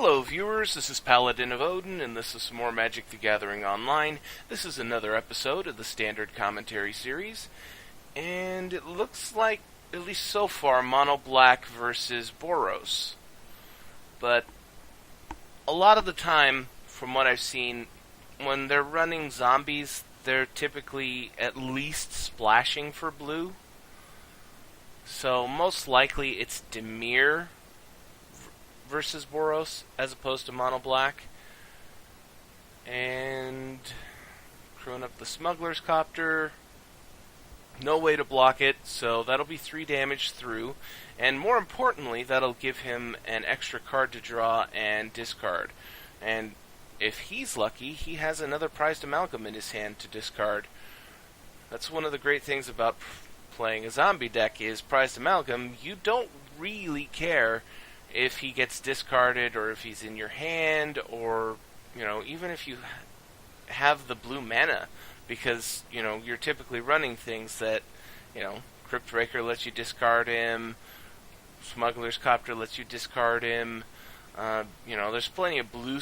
Hello viewers, this is Paladin of Odin, and this is some more Magic the Gathering Online. This is another episode of the Standard Commentary Series, and it looks like, at least so far, Mono Black versus Boros. But a lot of the time, from what I've seen, when they're running zombies, they're typically at least splashing for blue. So most likely it's Dimir versus Boros as opposed to Mono Black. And crewing up the Smuggler's Copter. No way to block it, so that'll be 3 damage through. And more importantly, that'll give him an extra card to draw and discard. And if he's lucky, he has another Prized Amalgam in his hand to discard. That's one of the great things about playing a zombie deck is Prized Amalgam. You don't really care if he gets discarded or if he's in your hand, or, even if you have the blue mana, because, you're typically running things that, Cryptbreaker lets you discard him, Smuggler's Copter lets you discard him, there's plenty of blue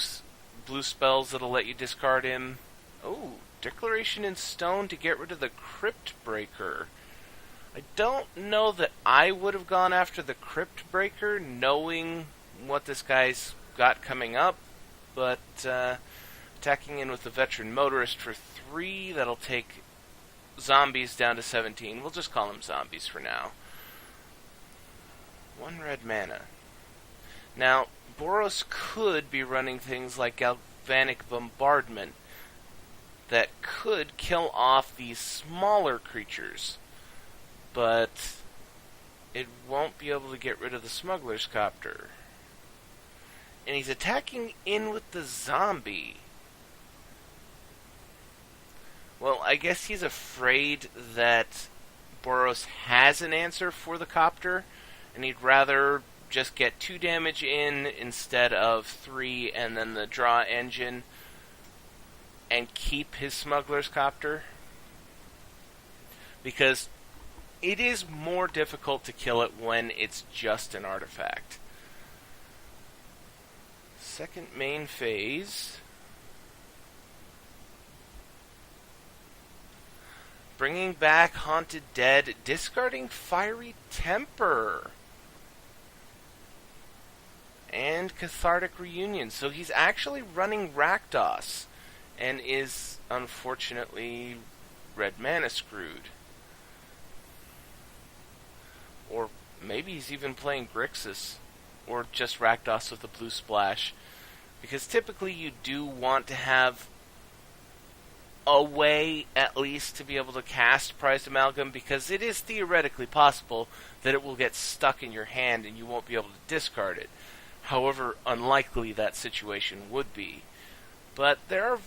spells that'll let you discard him. Oh, Declaration in Stone to get rid of the Cryptbreaker. I don't know that I would have gone after the Cryptbreaker, knowing what this guy's got coming up, but attacking in with the Veteran Motorist for 3, that'll take zombies down to 17. We'll just call them zombies for now. 1 red mana. Now, Boros could be running things like Galvanic Bombardment that could kill off these smaller creatures, but it won't be able to get rid of the Smuggler's Copter. And he's attacking in with the zombie. Well, I guess he's afraid that Boros has an answer for the Copter, and he'd rather just get 2 damage in instead of 3, and then the draw engine, and keep his Smuggler's Copter. Because it is more difficult to kill it when it's just an artifact. Second main phase. Bringing back Haunted Dead, discarding Fiery Temper. And Cathartic Reunion. So he's actually running Rakdos, and is, unfortunately, red mana screwed. Or maybe he's even playing Grixis, or just Rakdos with a blue splash. Because typically you do want to have a way, at least, to be able to cast Prized Amalgam, because it is theoretically possible that it will get stuck in your hand and you won't be able to discard it. However unlikely that situation would be. But there are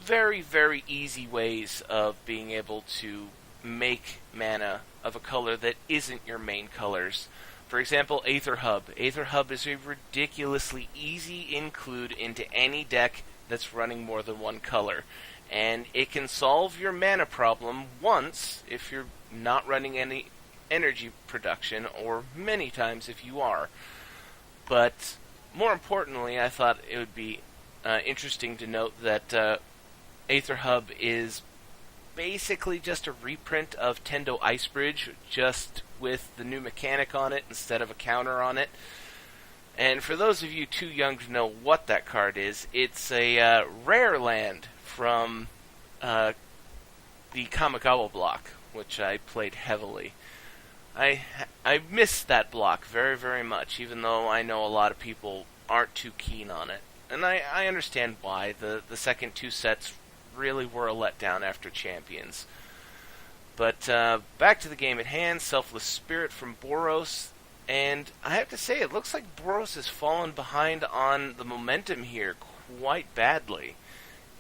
very, very easy ways of being able to make mana of a color that isn't your main colors. For example, Aether Hub. Aether Hub is a ridiculously easy include into any deck that's running more than one color. And it can solve your mana problem once if you're not running any energy production, or many times if you are. But more importantly, I thought it would be interesting to note that Aether Hub is basically just a reprint of Tendo Icebridge, just with the new mechanic on it instead of a counter on it. And for those of you too young to know what that card is, it's a rare land from the Kamigawa block, which I played heavily. I miss that block very, very much, even though I know a lot of people aren't too keen on it. And I understand why. The second 2 sets really were a letdown after Champions. But back to the game at hand. Selfless Spirit from Boros. And I have to say, it looks like Boros has fallen behind on the momentum here quite badly.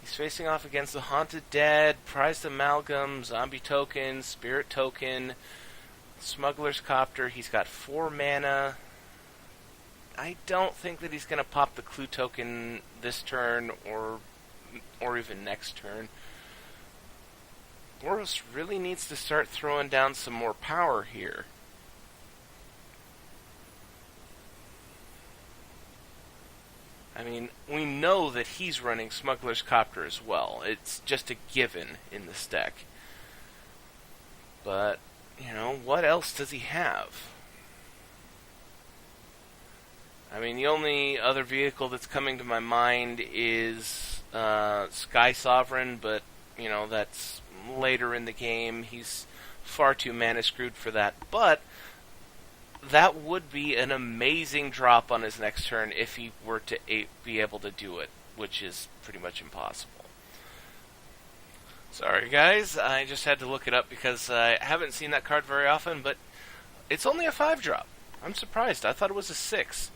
He's facing off against the Haunted Dead, Prized Amalgam, Zombie Token, Spirit Token, Smuggler's Copter. He's got 4 mana. I don't think that he's going to pop the Clue Token this turn, or even next turn. Boros really needs to start throwing down some more power here. I mean, we know that he's running Smuggler's Copter as well. It's just a given in this deck. But, you know, what else does he have? I mean, the only other vehicle that's coming to my mind is Sky Sovereign, but, you know, that's later in the game. He's far too mana screwed for that. But that would be an amazing drop on his next turn if he were to be able to do it, which is pretty much impossible. Sorry guys, I just had to look it up because I haven't seen that card very often, but it's only a 5-drop. I'm surprised. I thought it was a 6.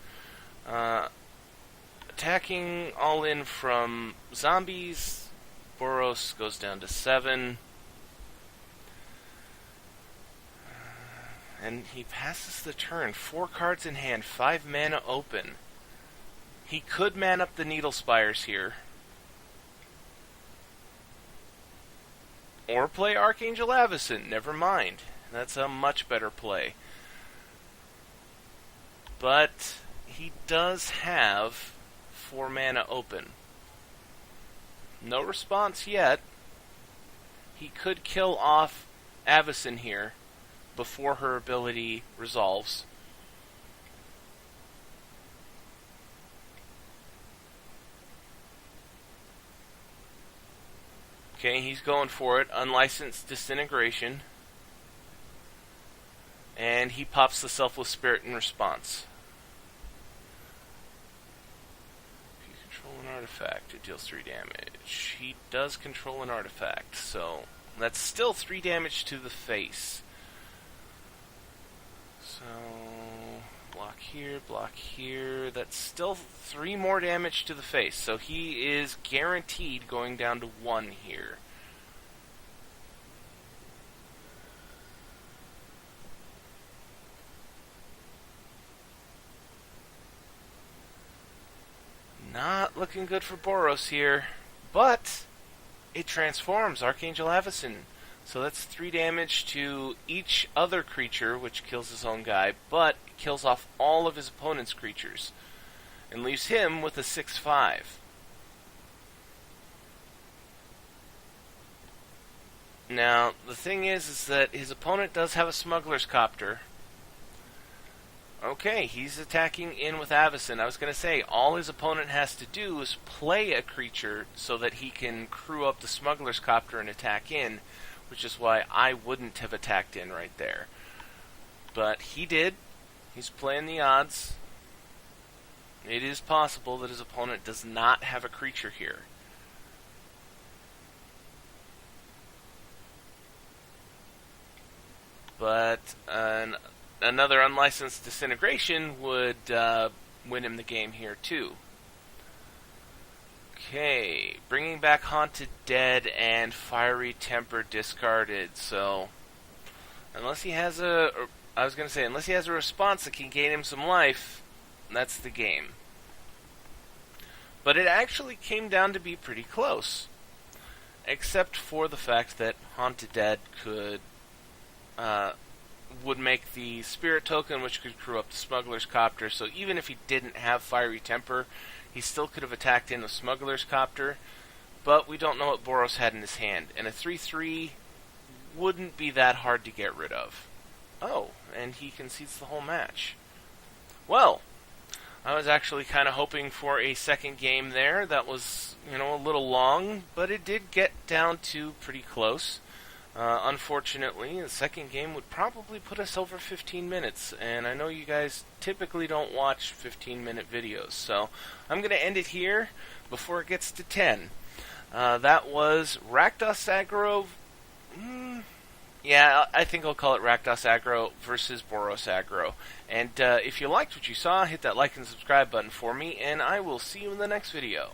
Attacking all in from zombies. Boros goes down to 7. And he passes the turn. 4 cards in hand, 5 mana open. He could man up the Needle Spires here. Or play Archangel Avacyn, never mind. That's a much better play. But he does have 4 mana open. No response yet. He could kill off Avacyn here before her ability resolves. Okay, he's going for it. Unlicensed Disintegration. And he pops the Selfless Spirit in response. If you control an artifact, it deals 3 damage. He does control an artifact, so that's still 3 damage to the face. So, block here. That's still 3 more damage to the face. So he is guaranteed going down to 1 here. Not looking good for Boros here. But it transforms Archangel Avacyn. So that's 3 damage to each other creature, which kills his own guy, but kills off all of his opponent's creatures, and leaves him with a 6/5. Now, the thing is that his opponent does have a Smuggler's Copter. Okay, he's attacking in with Avacyn. I was going to say, all his opponent has to do is play a creature so that he can crew up the Smuggler's Copter and attack in, which is why I wouldn't have attacked in right there. But he did. He's playing the odds. It is possible that his opponent does not have a creature here. But another Unlicensed Disintegration would win him the game here too. Okay, bringing back Haunted Dead and Fiery Temper discarded. So, unless he has unless he has a response that can gain him some life, that's the game. But it actually came down to be pretty close, except for the fact that Haunted Dead would make the Spirit Token, which could crew up the Smuggler's Copter. So even if he didn't have Fiery Temper, he still could have attacked in with Smuggler's Copter, but we don't know what Boros had in his hand, and a 3/3 wouldn't be that hard to get rid of. Oh, and he concedes the whole match. Well, I was actually kind of hoping for a second game there. That was, a little long, but it did get down to pretty close. Unfortunately, the second game would probably put us over 15 minutes, and I know you guys typically don't watch 15-minute videos, so I'm going to end it here before it gets to 10. That was Rakdos Aggro. I think I'll call it Rakdos Aggro versus Boros Aggro. And if you liked what you saw, hit that like and subscribe button for me, and I will see you in the next video.